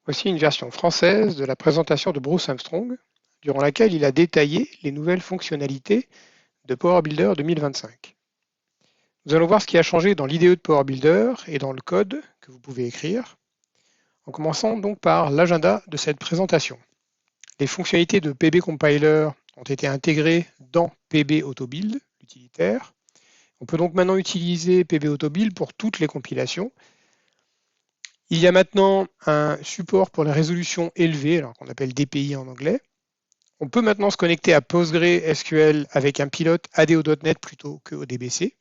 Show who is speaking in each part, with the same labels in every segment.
Speaker 1: Voici une version française de la présentation de Bruce Armstrong, durant laquelle il a détaillé les nouvelles fonctionnalités de Power Builder 2025. Nous allons voir ce qui a changé dans l'IDE de Power Builder et dans le code que vous pouvez écrire, en commençant donc par l'agenda de cette présentation. Les fonctionnalités de PB Compiler ont été intégrées dans PB Autobuild, l'utilitaire. On peut donc maintenant utiliser PB Autobuild pour toutes les compilations. Il y a maintenant un support pour les résolutions élevées, alors qu'on appelle DPI en anglais. On peut maintenant se connecter à PostgreSQL avec un pilote ADO.NET plutôt que ODBC.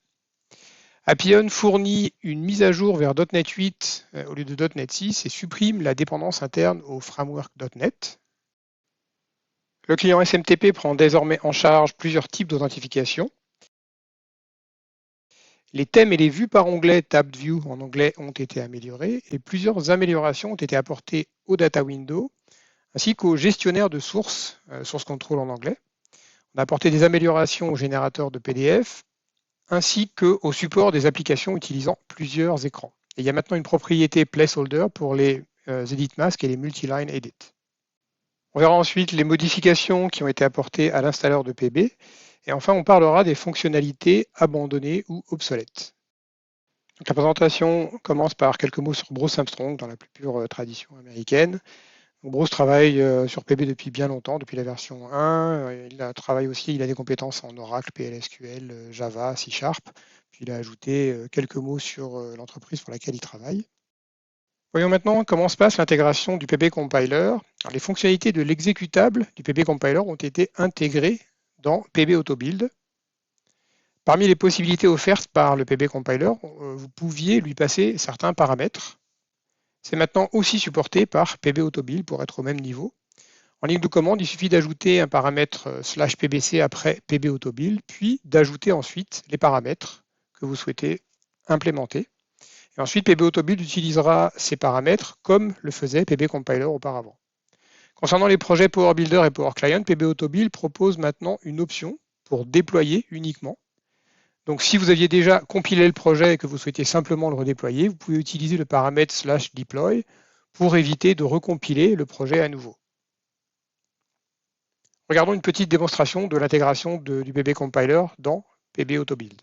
Speaker 1: Appian fournit une mise à jour vers .NET 8 au lieu de .NET 6 et supprime la dépendance interne au framework .NET. Le client SMTP prend désormais en charge plusieurs types d'authentification. Les thèmes et les vues par onglet Tabbed View en anglais ont été améliorés et plusieurs améliorations ont été apportées au Data Window ainsi qu'au gestionnaire de sources, Source Control en anglais. On a apporté des améliorations au générateur de PDF ainsi qu'au support des applications utilisant plusieurs écrans. Et il y a maintenant une propriété placeholder pour les edit masks et les multiline edit. On verra ensuite les modifications qui ont été apportées à l'installeur de PB. Et enfin, on parlera des fonctionnalités abandonnées ou obsolètes. Donc, la présentation commence par quelques mots sur Bruce Armstrong dans la plus pure tradition américaine. Donc, Bruce travaille sur PB depuis bien longtemps, depuis la version 1. Il travaille aussi, il a des compétences en Oracle, PLSQL, Java, C#. Puis il a ajouté quelques mots sur l'entreprise pour laquelle il travaille. Voyons maintenant comment se passe l'intégration du PB Compiler. Alors, les fonctionnalités de l'exécutable du PB Compiler ont été intégrées dans PB Autobuild. Parmi les possibilités offertes par le PB Compiler, vous pouviez lui passer certains paramètres. C'est maintenant aussi supporté par PB Autobuild pour être au même niveau. En ligne de commande, il suffit d'ajouter un paramètre /pbc après PB Autobuild, puis d'ajouter ensuite les paramètres que vous souhaitez implémenter. Et ensuite, PB Autobuild utilisera ces paramètres comme le faisait PB Compiler auparavant. Concernant les projets Power Builder et Power Client, PB Autobuild propose maintenant une option pour déployer uniquement. Donc si vous aviez déjà compilé le projet et que vous souhaitez simplement le redéployer, vous pouvez utiliser le paramètre /deploy pour éviter de recompiler le projet à nouveau. Regardons une petite démonstration de l'intégration du PB Compiler dans PB Autobuild.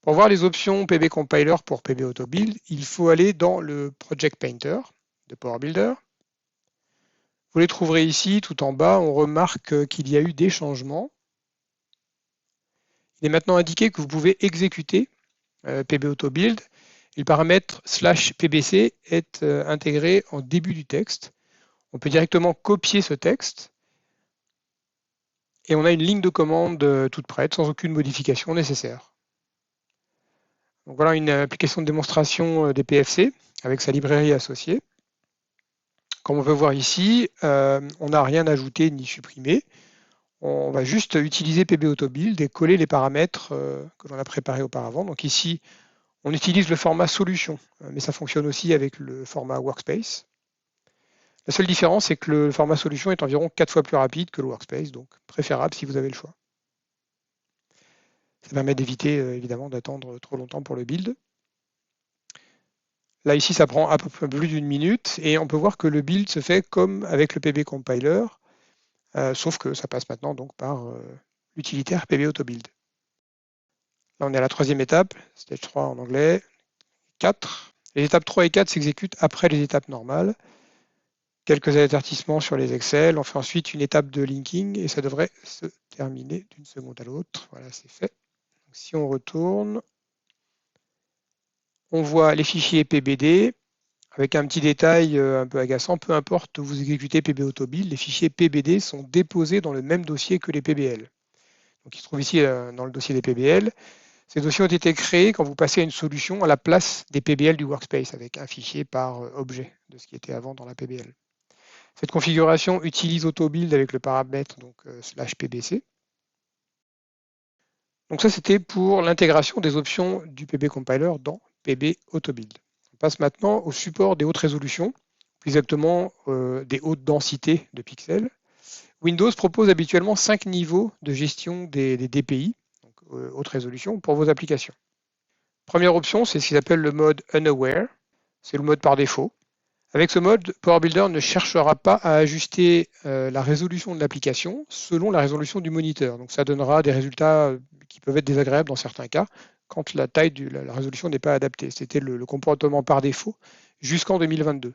Speaker 1: Pour voir les options PB Compiler pour PB Autobuild, il faut aller dans le Project Painter de Power Builder. Vous les trouverez ici, tout en bas. On remarque qu'il y a eu des changements. Il est maintenant indiqué que vous pouvez exécuter PB Autobuild. Et le paramètre /pbc est intégré en début du texte. On peut directement copier ce texte et on a une ligne de commande toute prête, sans aucune modification nécessaire. Donc voilà une application de démonstration des PFC avec sa librairie associée. Comme on peut voir ici, on n'a rien ajouté ni supprimé. On va juste utiliser PB Autobuild et coller les paramètres que l'on a préparés auparavant. Donc ici, on utilise le format solution, mais ça fonctionne aussi avec le format workspace. La seule différence, c'est que le format solution est environ 4 fois plus rapide que le workspace, donc préférable si vous avez le choix. Ça permet d'éviter évidemment d'attendre trop longtemps pour le build. Là, ici, ça prend un peu plus d'une minute et on peut voir que le build se fait comme avec le PB Compiler, sauf que ça passe maintenant donc par l'utilitaire PB Autobuild. Là, on est à la troisième étape, stage 3 en anglais, 4. Les étapes 3 et 4 s'exécutent après les étapes normales. Quelques avertissements sur les Excel. On fait ensuite une étape de linking et ça devrait se terminer d'une seconde à l'autre. Voilà, c'est fait. Donc, si on retourne, on voit les fichiers PBD avec un petit détail un peu agaçant. Peu importe où vous exécutez PB Autobuild, les fichiers PBD sont déposés dans le même dossier que les PBL. Donc, ils se trouvent ici dans le dossier des PBL. Ces dossiers ont été créés quand vous passez à une solution à la place des PBL du workspace avec un fichier par objet de ce qui était avant dans la PBL. Cette configuration utilise Autobuild avec le paramètre donc, /pbc. Donc ça, c'était pour l'intégration des options du PB Compiler dans PB Autobuild. On passe maintenant au support des hautes résolutions, plus exactement des hautes densités de pixels. Windows propose habituellement 5 niveaux de gestion des DPI, donc haute résolution, pour vos applications. Première option, c'est ce qu'ils appellent le mode Unaware. C'est le mode par défaut. Avec ce mode, Power Builder ne cherchera pas à ajuster la résolution de l'application selon la résolution du moniteur. Donc ça donnera des résultats qui peuvent être désagréables dans certains cas quand la taille de la résolution n'est pas adaptée. C'était le comportement par défaut jusqu'en 2022.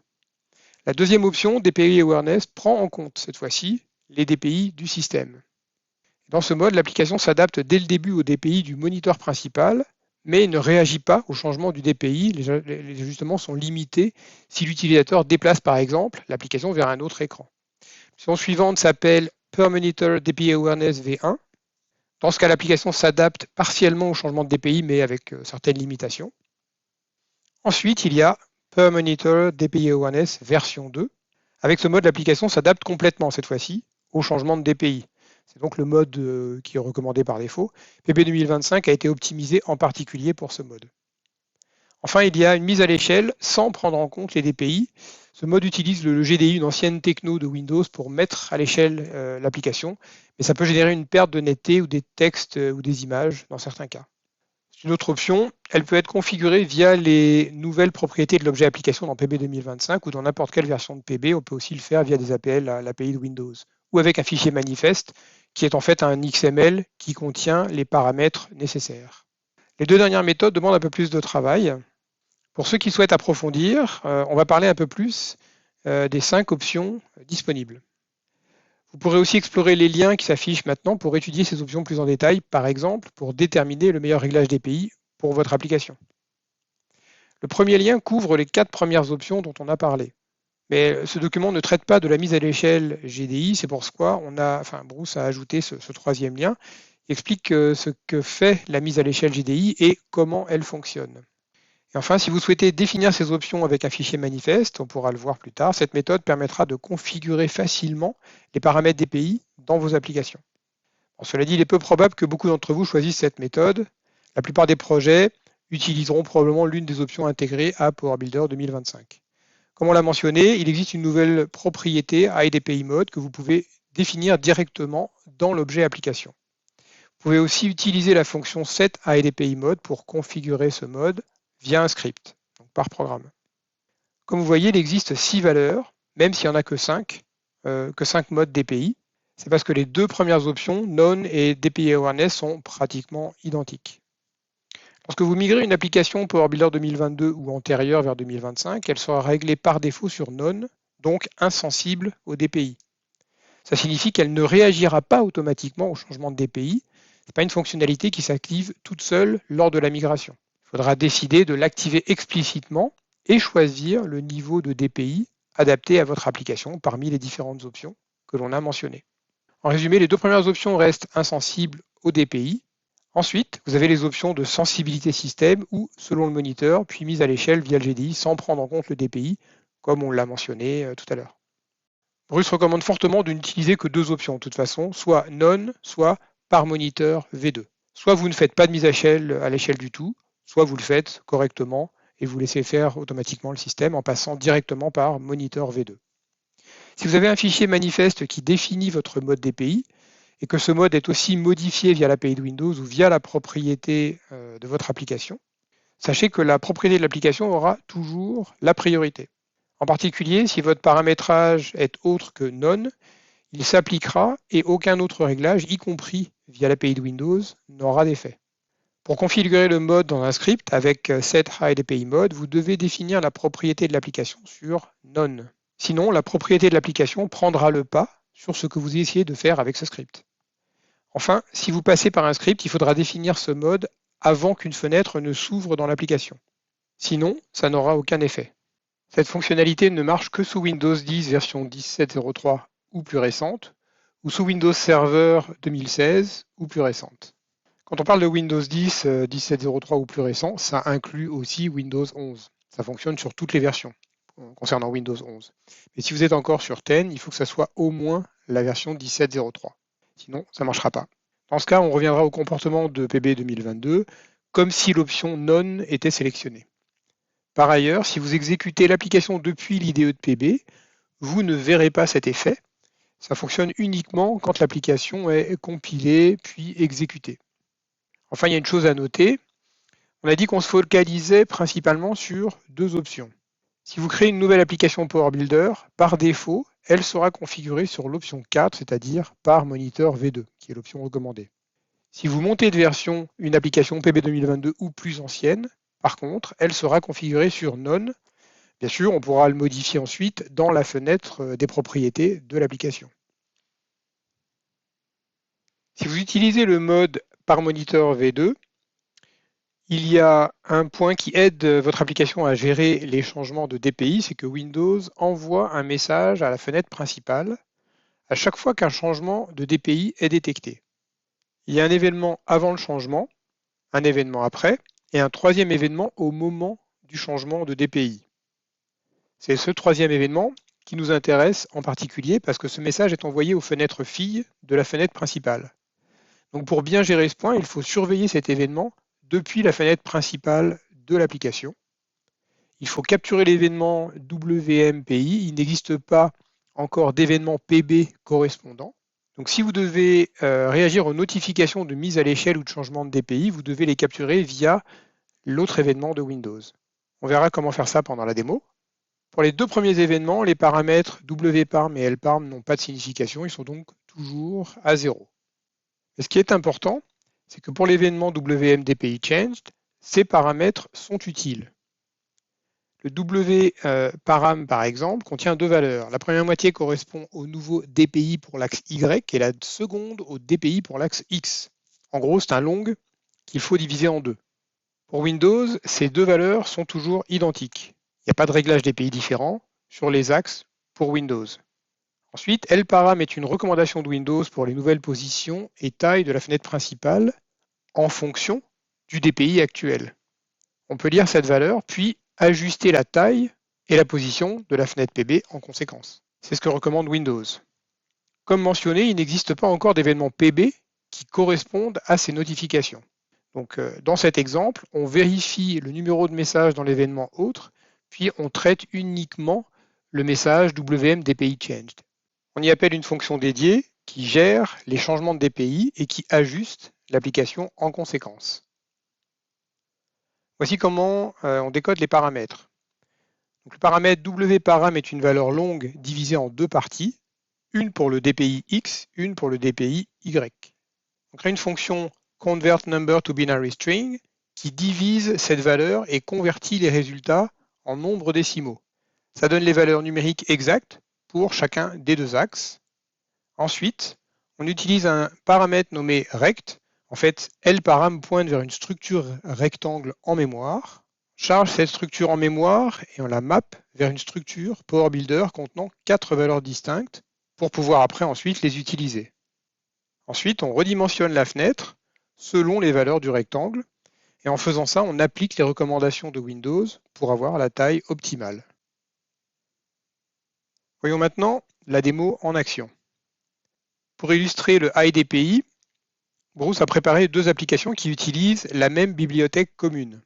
Speaker 1: La deuxième option, DPI Awareness, prend en compte cette fois-ci les DPI du système. Dans ce mode, l'application s'adapte dès le début au DPI du moniteur principal, mais ne réagit pas au changement du DPI. Les ajustements sont limités si l'utilisateur déplace par exemple l'application vers un autre écran. L'option suivante s'appelle Per Monitor DPI Awareness V1. Dans ce cas, l'application s'adapte partiellement au changement de DPI, mais avec certaines limitations. Ensuite, il y a Per Monitor DPI Awareness version 2. Avec ce mode, l'application s'adapte complètement cette fois-ci au changement de DPI. C'est donc le mode qui est recommandé par défaut. PB 2025 a été optimisé en particulier pour ce mode. Enfin, il y a une mise à l'échelle sans prendre en compte les DPI. Ce mode utilise le GDI, une ancienne techno de Windows, pour mettre à l'échelle l'application, mais ça peut générer une perte de netteté ou des textes ou des images dans certains cas. C'est une autre option. Elle peut être configurée via les nouvelles propriétés de l'objet application dans PB 2025 ou dans n'importe quelle version de PB. On peut aussi le faire via des APL à l'API de Windows ou avec un fichier manifeste qui est en fait un XML qui contient les paramètres nécessaires. Les deux dernières méthodes demandent un peu plus de travail. Pour ceux qui souhaitent approfondir, on va parler un peu plus des 5 options disponibles. Vous pourrez aussi explorer les liens qui s'affichent maintenant pour étudier ces options plus en détail, par exemple pour déterminer le meilleur réglage DPI pour votre application. Le premier lien couvre les 4 premières options dont on a parlé. Mais ce document ne traite pas de la mise à l'échelle GDI, c'est pour quoi Bruce a ajouté ce troisième lien. Il explique ce que fait la mise à l'échelle GDI et comment elle fonctionne. Et enfin, si vous souhaitez définir ces options avec un fichier manifeste, on pourra le voir plus tard, cette méthode permettra de configurer facilement les paramètres DPI dans vos applications. Bon, cela dit, il est peu probable que beaucoup d'entre vous choisissent cette méthode. La plupart des projets utiliseront probablement l'une des options intégrées à Power Builder 2025. Comme on l'a mentionné, il existe une nouvelle propriété IDPI Mode que vous pouvez définir directement dans l'objet application. Vous pouvez aussi utiliser la fonction set IDPI Mode pour configurer ce mode via un script, donc par programme. Comme vous voyez, il existe 6 valeurs, même s'il n'y en a que 5 modes DPI. C'est parce que les deux premières options, None et DPI Awareness, sont pratiquement identiques. Lorsque vous migrez une application Power Builder 2022 ou antérieure vers 2025, elle sera réglée par défaut sur None, donc insensible au DPI. Ça signifie qu'elle ne réagira pas automatiquement au changement de DPI. Ce n'est pas une fonctionnalité qui s'active toute seule lors de la migration. Il faudra décider de l'activer explicitement et choisir le niveau de DPI adapté à votre application parmi les différentes options que l'on a mentionnées. En résumé, les deux premières options restent insensibles au DPI. Ensuite, vous avez les options de sensibilité système ou selon le moniteur, puis mise à l'échelle via le GDI sans prendre en compte le DPI, comme on l'a mentionné tout à l'heure. Bruce recommande fortement de n'utiliser que deux options de toute façon, soit None, soit par moniteur V2. Soit vous ne faites pas de mise à l'échelle du tout, soit vous le faites correctement et vous laissez faire automatiquement le système en passant directement par moniteur V2. Si vous avez un fichier manifeste qui définit votre mode DPI, et que ce mode est aussi modifié via l'API de Windows ou via la propriété de votre application, sachez que la propriété de l'application aura toujours la priorité. En particulier, si votre paramétrage est autre que None, il s'appliquera et aucun autre réglage, y compris via l'API de Windows, n'aura d'effet. Pour configurer le mode dans un script avec setHideAPI Mode, vous devez définir la propriété de l'application sur None. Sinon, la propriété de l'application prendra le pas sur ce que vous essayez de faire avec ce script. Enfin, si vous passez par un script, il faudra définir ce mode avant qu'une fenêtre ne s'ouvre dans l'application. Sinon, ça n'aura aucun effet. Cette fonctionnalité ne marche que sous Windows 10 version 17.03 ou plus récente, ou sous Windows Server 2016 ou plus récente. Quand on parle de Windows 10, 17.03 ou plus récent, ça inclut aussi Windows 11. Ça fonctionne sur toutes les versions concernant Windows 11. Mais si vous êtes encore sur 10, il faut que ça soit au moins la version 17.03. Sinon, ça ne marchera pas. Dans ce cas, on reviendra au comportement de PB 2022, comme si l'option None était sélectionnée. Par ailleurs, si vous exécutez l'application depuis l'IDE de PB, vous ne verrez pas cet effet. Ça fonctionne uniquement quand l'application est compilée puis exécutée. Enfin, il y a une chose à noter. On a dit qu'on se focalisait principalement sur deux options. Si vous créez une nouvelle application Power Builder, par défaut, elle sera configurée sur l'option 4, c'est-à-dire par moniteur V2, qui est l'option recommandée. Si vous montez de version une application PB 2022 ou plus ancienne, par contre, elle sera configurée sur None. Bien sûr, on pourra le modifier ensuite dans la fenêtre des propriétés de l'application. Si vous utilisez le mode par moniteur V2, il y a un point qui aide votre application à gérer les changements de DPI, c'est que Windows envoie un message à la fenêtre principale à chaque fois qu'un changement de DPI est détecté. Il y a un événement avant le changement, un événement après, et un troisième événement au moment du changement de DPI. C'est ce troisième événement qui nous intéresse en particulier parce que ce message est envoyé aux fenêtres filles de la fenêtre principale. Donc pour bien gérer ce point, il faut surveiller cet événement depuis la fenêtre principale de l'application. Il faut capturer l'événement WMPI. Il n'existe pas encore d'événement PB correspondant. Donc si vous devez réagir aux notifications de mise à l'échelle ou de changement de DPI, vous devez les capturer via l'autre événement de Windows. On verra comment faire ça pendant la démo. Pour les deux premiers événements, les paramètres WPARM et LPARM n'ont pas de signification, ils sont donc toujours à 0. Et ce qui est important, c'est que pour l'événement WMDPI Changed, ces paramètres sont utiles. Le WPARAM, par exemple, contient deux valeurs. La première moitié correspond au nouveau DPI pour l'axe Y et la seconde au DPI pour l'axe X. En gros, c'est un long qu'il faut diviser en deux. Pour Windows, ces deux valeurs sont toujours identiques. Il n'y a pas de réglage DPI différent sur les axes pour Windows. Ensuite, LPARAM est une recommandation de Windows pour les nouvelles positions et tailles de la fenêtre principale en fonction du DPI actuel. On peut lire cette valeur, puis ajuster la taille et la position de la fenêtre PB en conséquence. C'est ce que recommande Windows. Comme mentionné, il n'existe pas encore d'événements PB qui correspondent à ces notifications. Donc, dans cet exemple, on vérifie le numéro de message dans l'événement autre, puis on traite uniquement le message WMDPI Changed. On y appelle une fonction dédiée qui gère les changements de DPI et qui ajuste l'application en conséquence. Voici comment on décode les paramètres. Donc, le paramètre WPARAM est une valeur longue divisée en deux parties, une pour le DPI X, une pour le DPI Y. On crée une fonction convertNumber to binary string qui divise cette valeur et convertit les résultats en nombres décimaux. Ça donne les valeurs numériques exactes pour chacun des deux axes. Ensuite, on utilise un paramètre nommé rect. En fait, LPARAM pointe vers une structure rectangle en mémoire. On charge cette structure en mémoire et on la map vers une structure Power Builder contenant 4 valeurs distinctes pour pouvoir après ensuite les utiliser. Ensuite, on redimensionne la fenêtre selon les valeurs du rectangle et en faisant ça, on applique les recommandations de Windows pour avoir la taille optimale. Voyons maintenant la démo en action. Pour illustrer le HiDPI, Bruce a préparé deux applications qui utilisent la même bibliothèque commune.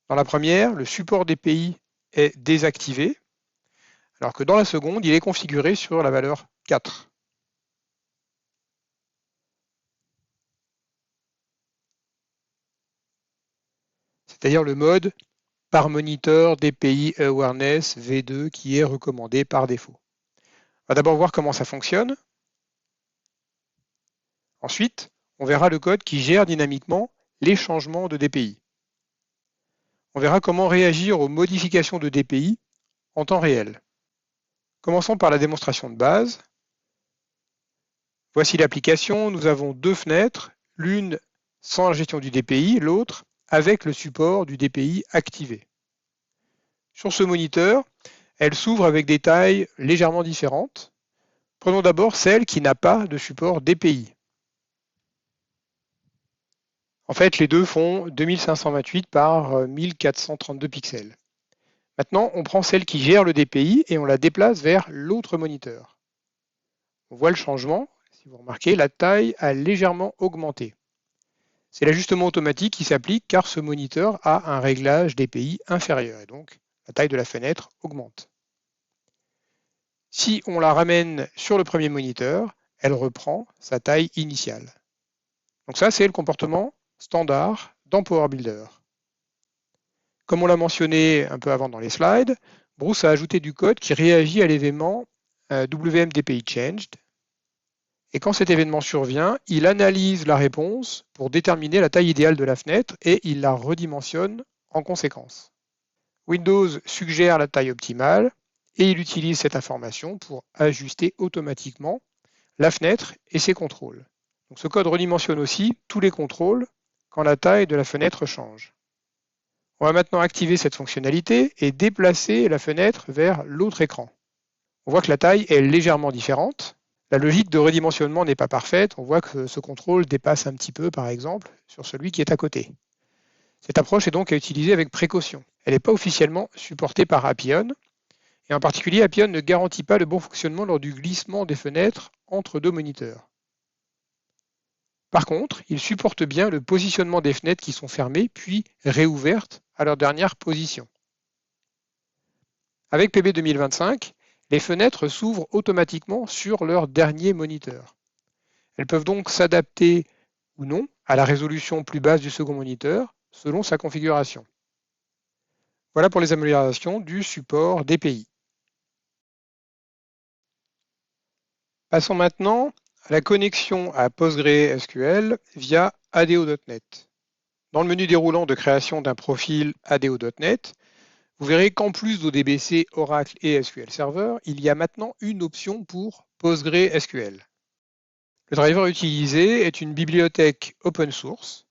Speaker 1: Dans la première, le support DPI est désactivé, alors que dans la seconde, il est configuré sur la valeur 4. C'est-à-dire le mode par moniteur DPI Awareness V2 qui est recommandé par défaut. On va d'abord voir comment ça fonctionne. Ensuite, on verra le code qui gère dynamiquement les changements de DPI. On verra comment réagir aux modifications de DPI en temps réel. Commençons par la démonstration de base. Voici l'application. Nous avons deux fenêtres, l'une sans la gestion du DPI, l'autre avec le support du DPI activé. Sur ce moniteur, elle s'ouvre avec des tailles légèrement différentes. Prenons d'abord celle qui n'a pas de support DPI. En fait, les deux font 2528 par 1432 pixels. Maintenant, on prend celle qui gère le DPI et on la déplace vers l'autre moniteur. On voit le changement. Si vous remarquez, la taille a légèrement augmenté. C'est l'ajustement automatique qui s'applique car ce moniteur a un réglage DPI inférieur et donc la taille de la fenêtre augmente. Si on la ramène sur le premier moniteur, elle reprend sa taille initiale. Donc ça, c'est le comportement standard dans Power Builder. Comme on l'a mentionné un peu avant dans les slides, Bruce a ajouté du code qui réagit à l'événement WMDPI changed. Et quand cet événement survient, il analyse la réponse pour déterminer la taille idéale de la fenêtre et il la redimensionne en conséquence. Windows suggère la taille optimale et il utilise cette information pour ajuster automatiquement la fenêtre et ses contrôles. Donc ce code redimensionne aussi tous les contrôles quand la taille de la fenêtre change. On va maintenant activer cette fonctionnalité et déplacer la fenêtre vers l'autre écran. On voit que la taille est légèrement différente. La logique de redimensionnement n'est pas parfaite. On voit que ce contrôle dépasse un petit peu, par exemple, sur celui qui est à côté. Cette approche est donc à utiliser avec précaution. Elle n'est pas officiellement supportée par Appian. Et en particulier, Appian ne garantit pas le bon fonctionnement lors du glissement des fenêtres entre deux moniteurs. Par contre, il supporte bien le positionnement des fenêtres qui sont fermées puis réouvertes à leur dernière position. Avec PB 2025, les fenêtres s'ouvrent automatiquement sur leur dernier moniteur. Elles peuvent donc s'adapter ou non à la résolution plus basse du second moniteur selon sa configuration. Voilà pour les améliorations du support DPI. Passons maintenant à la connexion à PostgreSQL via ADO.NET. Dans le menu déroulant de création d'un profil ADO.NET, vous verrez qu'en plus d'ODBC, Oracle et SQL Server, il y a maintenant une option pour PostgreSQL. Le driver utilisé est une bibliothèque open source.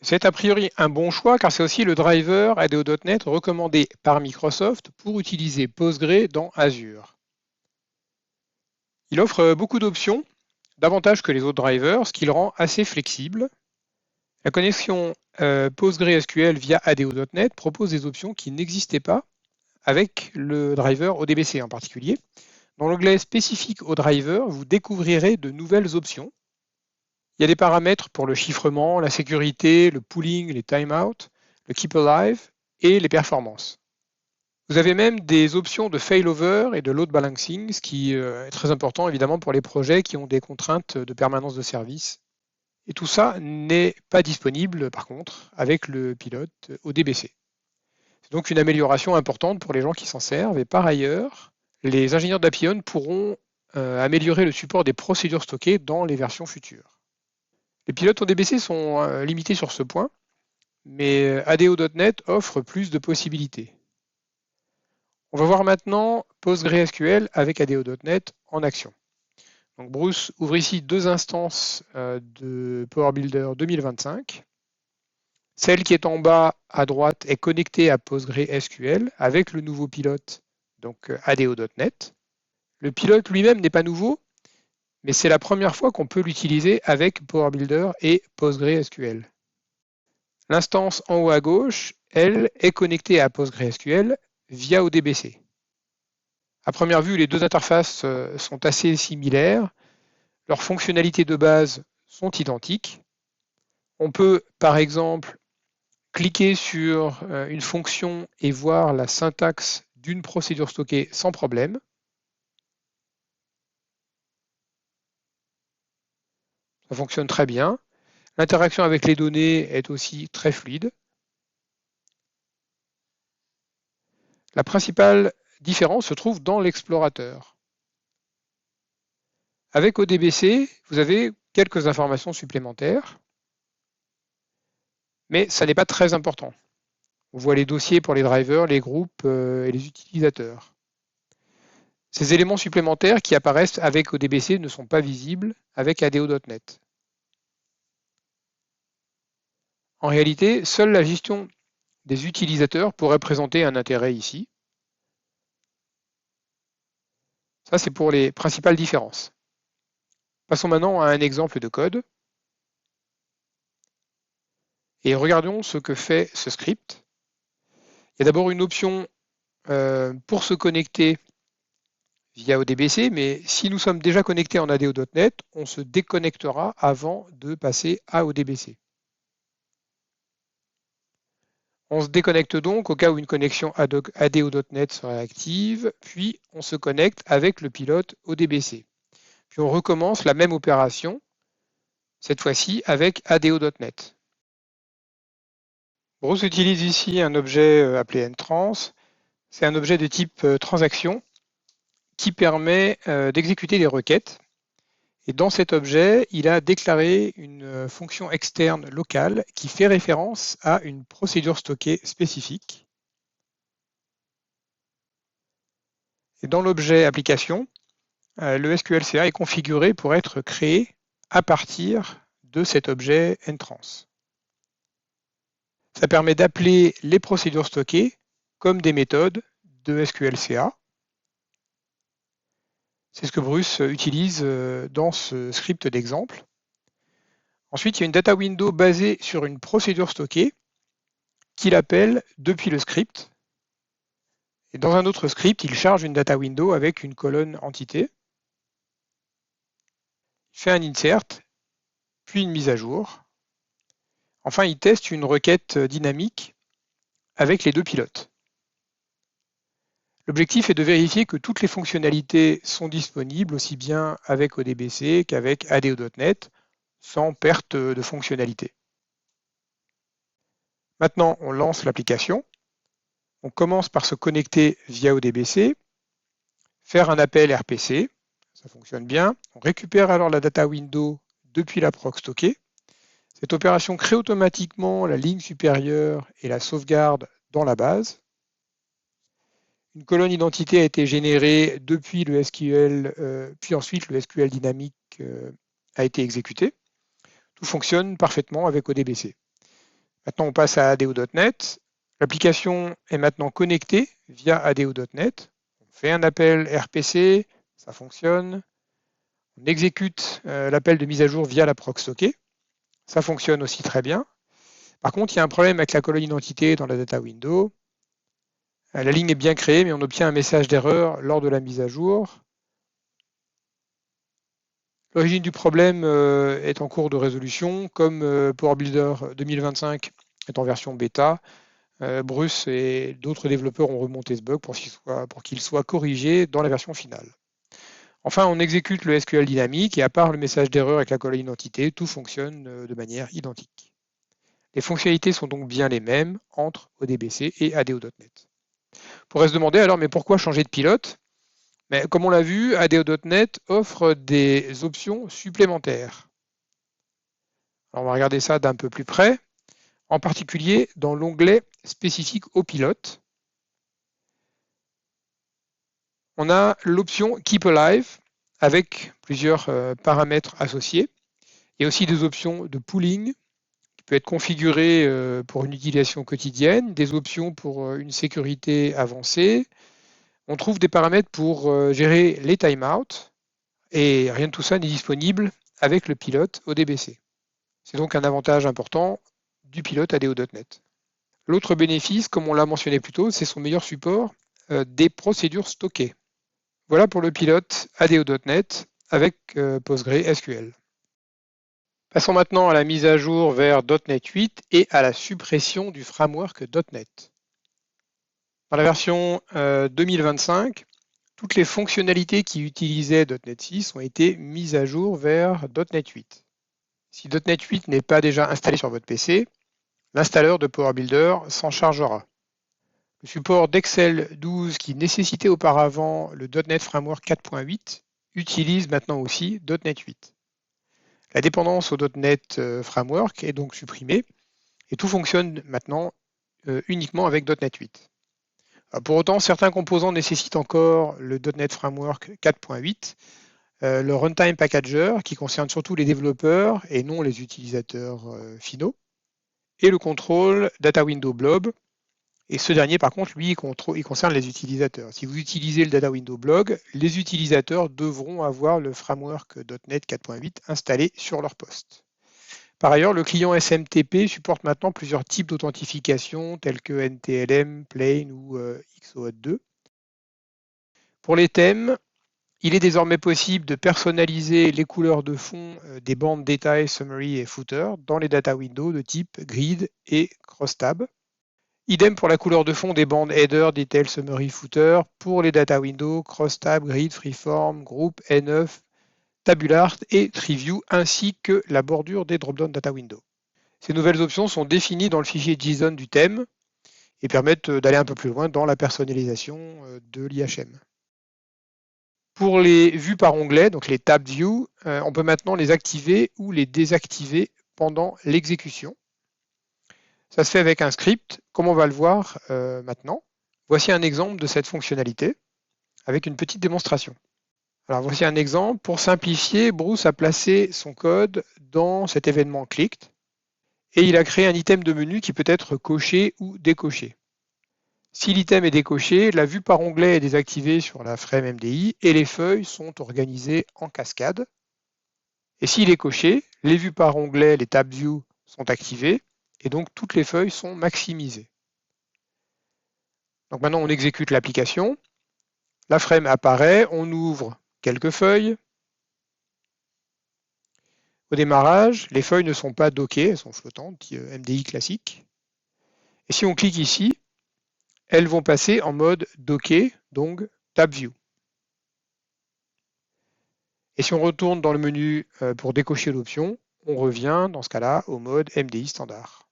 Speaker 1: C'est a priori un bon choix car c'est aussi le driver ADO.NET recommandé par Microsoft pour utiliser Postgre dans Azure. Il offre beaucoup d'options, davantage que les autres drivers, ce qui le rend assez flexible. La connexion PostgreSQL via ADO.NET propose des options qui n'existaient pas avec le driver ODBC en particulier. Dans l'onglet spécifique au driver, vous découvrirez de nouvelles options. Il y a des paramètres pour le chiffrement, la sécurité, le pooling, les timeouts, le keep alive et les performances. Vous avez même des options de failover et de load balancing, ce qui est très important évidemment pour les projets qui ont des contraintes de permanence de service. Et tout ça n'est pas disponible par contre avec le pilote ODBC. C'est donc une amélioration importante pour les gens qui s'en servent. Et par ailleurs, les ingénieurs d'Appian pourront améliorer le support des procédures stockées dans les versions futures. Les pilotes ODBC sont limités sur ce point, mais ADO.NET offre plus de possibilités. On va voir maintenant PostgreSQL avec ADO.NET en action. Donc Bruce ouvre ici deux instances de Power Builder 2025. Celle qui est en bas à droite est connectée à PostgreSQL avec le nouveau pilote, donc ADO.NET. Le pilote lui-même n'est pas nouveau, mais c'est la première fois qu'on peut l'utiliser avec Power Builder et PostgreSQL. L'instance en haut à gauche, elle, est connectée à PostgreSQL via ODBC. À première vue, les deux interfaces sont assez similaires. Leurs fonctionnalités de base sont identiques. On peut, par exemple, cliquer sur une fonction et voir la syntaxe d'une procédure stockée sans problème. Ça fonctionne très bien. L'interaction avec les données est aussi très fluide. La principale différence se trouve dans l'explorateur. Avec ODBC, vous avez quelques informations supplémentaires, mais ça n'est pas très important. On voit les dossiers pour les drivers, les groupes et les utilisateurs. Ces éléments supplémentaires qui apparaissent avec ODBC ne sont pas visibles avec ADO.NET. En réalité, seule la gestion des utilisateurs pourrait présenter un intérêt ici. Ça, c'est pour les principales différences. Passons maintenant à un exemple de code. Et regardons ce que fait ce script. Il y a d'abord une option pour se connecter via ODBC, mais si nous sommes déjà connectés en ADO.NET, on se déconnectera avant de passer à ODBC. On se déconnecte donc au cas où une connexion ADO.NET serait active, puis on se connecte avec le pilote ODBC. Puis on recommence la même opération, cette fois-ci avec ADO.NET. Bruce utilise ici un objet appelé entrance. C'est un objet de type transaction qui permet d'exécuter des requêtes. Et dans cet objet, il a déclaré une fonction externe locale qui fait référence à une procédure stockée spécifique. Et dans l'objet application, le SQL-CA est configuré pour être créé à partir de cet objet entrance. Ça permet d'appeler les procédures stockées comme des méthodes de SQL-CA. C'est ce que Bruce utilise dans ce script d'exemple. Ensuite, il y a une data window basée sur une procédure stockée qu'il appelle depuis le script. Et dans un autre script, il charge une data window avec une colonne entité. Il fait un insert, puis une mise à jour. Enfin, il teste une requête dynamique avec les deux pilotes. L'objectif est de vérifier que toutes les fonctionnalités sont disponibles aussi bien avec ODBC qu'avec ADO.NET sans perte de fonctionnalité. Maintenant, on lance l'application. On commence par se connecter via ODBC, faire un appel RPC, ça fonctionne bien. On récupère alors la data window depuis la proc stockée. Cette opération crée automatiquement la ligne supérieure et la sauvegarde dans la base. Une colonne identité a été générée depuis le SQL, puis ensuite le SQL dynamique a été exécuté. Tout fonctionne parfaitement avec ODBC. Maintenant, on passe à ADO.NET. L'application est maintenant connectée via ADO.NET. On fait un appel RPC, ça fonctionne. On exécute l'appel de mise à jour via la proc stockée. Ça fonctionne aussi très bien. Par contre, il y a un problème avec la colonne identité dans la data window. La ligne est bien créée, mais on obtient un message d'erreur lors de la mise à jour. L'origine du problème est en cours de résolution. Comme Power Builder 2025 est en version bêta, Bruce et d'autres développeurs ont remonté ce bug pour qu'il soit corrigé dans la version finale. Enfin, on exécute le SQL dynamique et à part le message d'erreur avec la colonne identité, tout fonctionne de manière identique. Les fonctionnalités sont donc bien les mêmes entre ODBC et ADO.NET. On pourrait se demander alors, mais pourquoi changer de pilote? Mais comme on l'a vu, ADO.NET offre des options supplémentaires. Alors on va regarder ça d'un peu plus près, en particulier dans l'onglet spécifique au pilote. On a l'option Keep Alive avec plusieurs paramètres associés. Il y a aussi des options de pooling qui peut être configurées pour une utilisation quotidienne, des options pour une sécurité avancée. On trouve des paramètres pour gérer les timeouts et rien de tout ça n'est disponible avec le pilote ODBC. C'est donc un avantage important du pilote ADO.NET. L'autre bénéfice, comme on l'a mentionné plus tôt, c'est son meilleur support des procédures stockées. Voilà pour le pilote ADO.NET avec PostgreSQL. Passons maintenant à la mise à jour vers .NET 8 et à la suppression du framework .NET. Dans la version 2025, toutes les fonctionnalités qui utilisaient .NET 6 ont été mises à jour vers .NET 8. Si .NET 8 n'est pas déjà installé sur votre PC, l'installeur de Power Builder s'en chargera. Le support d'Excel 12 qui nécessitait auparavant le .NET Framework 4.8 utilise maintenant aussi .NET 8. La dépendance au .NET Framework est donc supprimée et tout fonctionne maintenant uniquement avec .NET 8. Pour autant, certains composants nécessitent encore le .NET Framework 4.8, le Runtime Packager qui concerne surtout les développeurs et non les utilisateurs finaux, et le contrôle Data Window Blob. Et ce dernier, par contre, lui, il concerne les utilisateurs. Si vous utilisez le Data Window Blob, les utilisateurs devront avoir le framework .NET 4.8 installé sur leur poste. Par ailleurs, le client SMTP supporte maintenant plusieurs types d'authentification tels que NTLM, Plain ou XOAuth 2. Pour les thèmes, il est désormais possible de personnaliser les couleurs de fond des bandes détail, summary et footer dans les data windows de type grid et crosstab. Idem pour la couleur de fond des bandes header, detail, summary, footer pour les data windows crosstab, grid, freeform, group, N9, tabular et TreeView ainsi que la bordure des drop-down data window. Ces nouvelles options sont définies dans le fichier JSON du thème et permettent d'aller un peu plus loin dans la personnalisation de l'IHM. Pour les vues par onglet, donc les Tab View, on peut maintenant les activer ou les désactiver pendant l'exécution. Ça se fait avec un script, comme on va le voir maintenant. Voici un exemple de cette fonctionnalité avec une petite démonstration. Alors voici un exemple. Pour simplifier, Bruce a placé son code dans cet événement clicked et il a créé un item de menu qui peut être coché ou décoché. Si l'item est décoché, la vue par onglet est désactivée sur la frame MDI et les feuilles sont organisées en cascade. Et s'il est coché, les vues par onglet, les Tab View, sont activées et donc toutes les feuilles sont maximisées. Donc maintenant on exécute l'application. La frame apparaît, on ouvre quelques feuilles. Au démarrage, les feuilles ne sont pas dockées, elles sont flottantes, MDI classique. Et si on clique ici, elles vont passer en mode docké, donc Tab View. Et si on retourne dans le menu pour décocher l'option, on revient dans ce cas-là au mode MDI standard.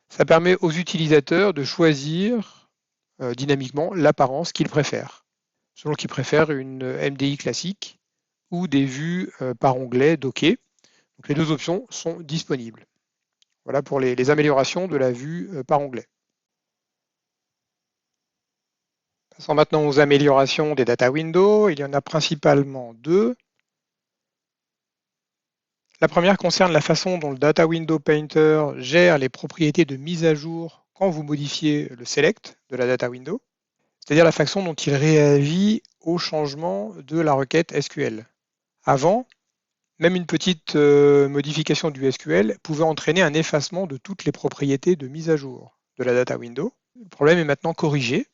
Speaker 1: Ça permet aux utilisateurs de choisir dynamiquement l'apparence qu'ils préfèrent, selon qu'ils préfèrent une MDI classique ou des vues par onglet dockées. Donc les deux options sont disponibles. Voilà pour les améliorations de la vue par onglet. Passons maintenant aux améliorations des data windows. Il y en a principalement deux. La première concerne la façon dont le Data Window Painter gère les propriétés de mise à jour quand vous modifiez le select de la data window, c'est-à-dire la façon dont il réagit au changement de la requête SQL. Avant, même une petite modification du SQL pouvait entraîner un effacement de toutes les propriétés de mise à jour de la data window. Le problème est maintenant corrigé.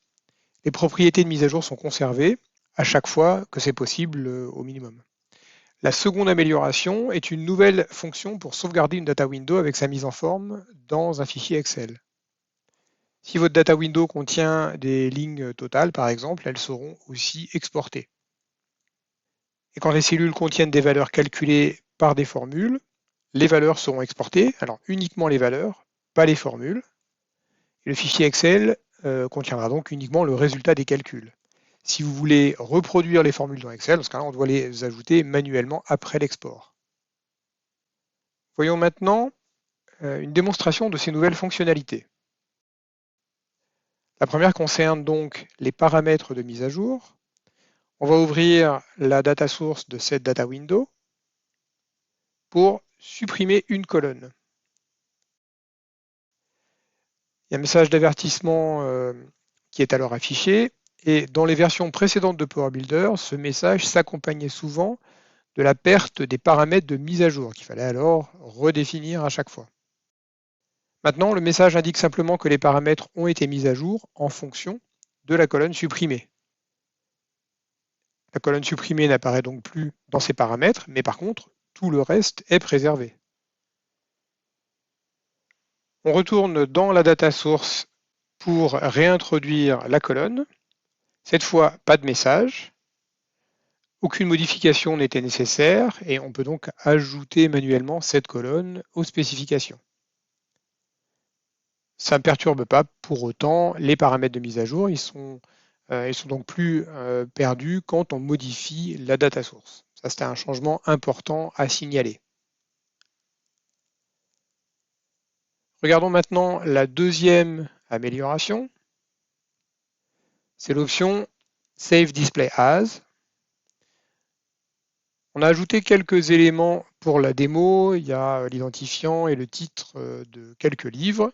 Speaker 1: Les propriétés de mise à jour sont conservées à chaque fois que c'est possible au minimum. La seconde amélioration est une nouvelle fonction pour sauvegarder une data window avec sa mise en forme dans un fichier Excel. Si votre data window contient des lignes totales, par exemple, elles seront aussi exportées. Et quand les cellules contiennent des valeurs calculées par des formules, les valeurs seront exportées, alors uniquement les valeurs, pas les formules. Et le fichier Excel contiendra donc uniquement le résultat des calculs. Si vous voulez reproduire les formules dans Excel, dans ce cas-là, on doit les ajouter manuellement après l'export. Voyons maintenant une démonstration de ces nouvelles fonctionnalités. La première concerne donc les paramètres de mise à jour. On va ouvrir la data source de cette data window pour supprimer une colonne. Il y a un message d'avertissement qui est alors affiché. Et dans les versions précédentes de Power Builder, ce message s'accompagnait souvent de la perte des paramètres de mise à jour qu'il fallait alors redéfinir à chaque fois. Maintenant, le message indique simplement que les paramètres ont été mis à jour en fonction de la colonne supprimée. La colonne supprimée n'apparaît donc plus dans ces paramètres, mais par contre, tout le reste est préservé. On retourne dans la data source pour réintroduire la colonne. Cette fois, pas de message. Aucune modification n'était nécessaire et on peut donc ajouter manuellement cette colonne aux spécifications. Ça ne perturbe pas pour autant les paramètres de mise à jour. Ils sont donc plus perdus quand on modifie la data source. Ça, c'était un changement important à signaler. Regardons maintenant la deuxième amélioration. C'est l'option Save Display As. On a ajouté quelques éléments pour la démo. Il y a l'identifiant et le titre de quelques livres.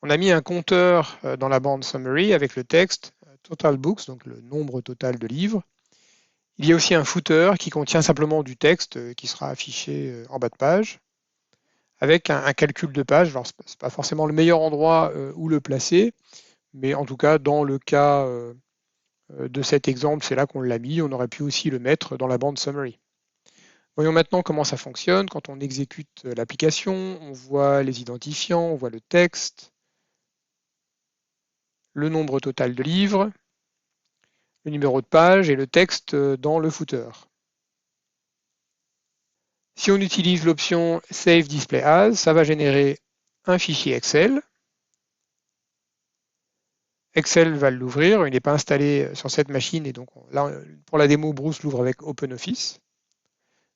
Speaker 1: On a mis un compteur dans la bande Summary avec le texte Total Books, donc le nombre total de livres. Il y a aussi un footer qui contient simplement du texte qui sera affiché en bas de page, avec un calcul de page. Alors, ce n'est pas forcément le meilleur endroit où le placer, mais en tout cas, dans le cas de cet exemple, c'est là qu'on l'a mis. On aurait pu aussi le mettre dans la bande Summary. Voyons maintenant comment ça fonctionne. Quand on exécute l'application, on voit les identifiants, on voit le texte, le nombre total de livres, le numéro de page et le texte dans le footer. Si on utilise l'option Save Display As, ça va générer un fichier Excel. Excel va l'ouvrir, il n'est pas installé sur cette machine et donc là, pour la démo, Bruce l'ouvre avec OpenOffice.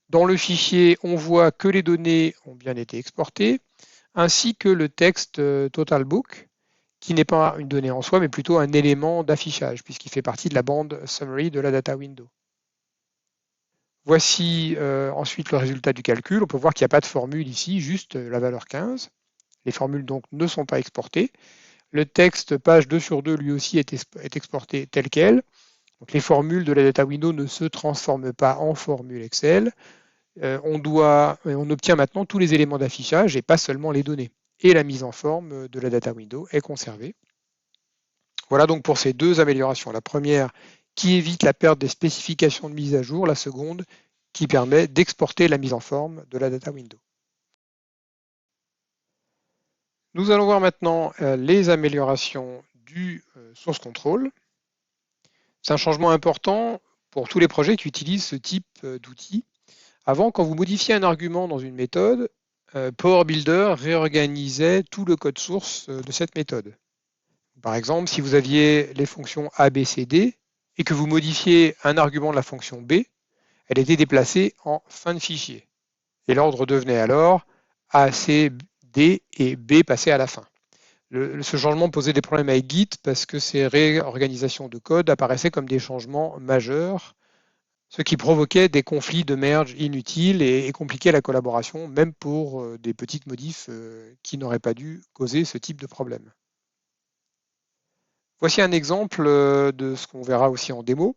Speaker 1: Dans le fichier, on voit que les données ont bien été exportées, ainsi que le texte TotalBook, qui n'est pas une donnée en soi, mais plutôt un élément d'affichage, puisqu'il fait partie de la bande summary de la data window. Voici ensuite le résultat du calcul. On peut voir qu'il n'y a pas de formule ici, juste la valeur 15. Les formules donc ne sont pas exportées. Le texte page 2 sur 2 lui aussi est exporté tel quel. Donc les formules de la data window ne se transforment pas en formule Excel. On obtient maintenant tous les éléments d'affichage et pas seulement les données. Et la mise en forme de la data window est conservée. Voilà donc pour ces deux améliorations. La première qui évite la perte des spécifications de mise à jour, la seconde qui permet d'exporter la mise en forme de la data window. Nous allons voir maintenant les améliorations du source control. C'est un changement important pour tous les projets qui utilisent ce type d'outils. Avant, quand vous modifiez un argument dans une méthode, Power Builder réorganisait tout le code source de cette méthode. Par exemple, si vous aviez les fonctions A, B, C, D et que vous modifiez un argument de la fonction B, elle était déplacée en fin de fichier. Et l'ordre devenait alors A, C, D et B passé à la fin. Ce changement posait des problèmes avec Git parce que ces réorganisations de code apparaissaient comme des changements majeurs, ce qui provoquait des conflits de merge inutiles et compliquait la collaboration, même pour des petites modifs qui n'auraient pas dû causer ce type de problème. Voici un exemple de ce qu'on verra aussi en démo.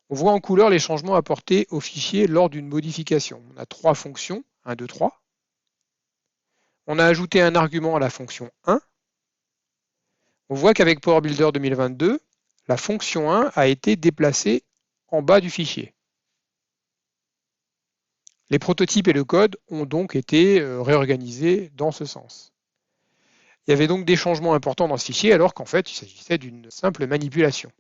Speaker 1: On voit en couleur les changements apportés au fichier lors d'une modification. On a trois fonctions, 1, 2, 3. On a ajouté un argument à la fonction 1. On voit qu'avec Power Builder 2022, la fonction 1 a été déplacée en bas du fichier. Les prototypes et le code ont donc été réorganisés dans ce sens. Il y avait donc des changements importants dans ce fichier alors qu'en fait il s'agissait d'une simple manipulation.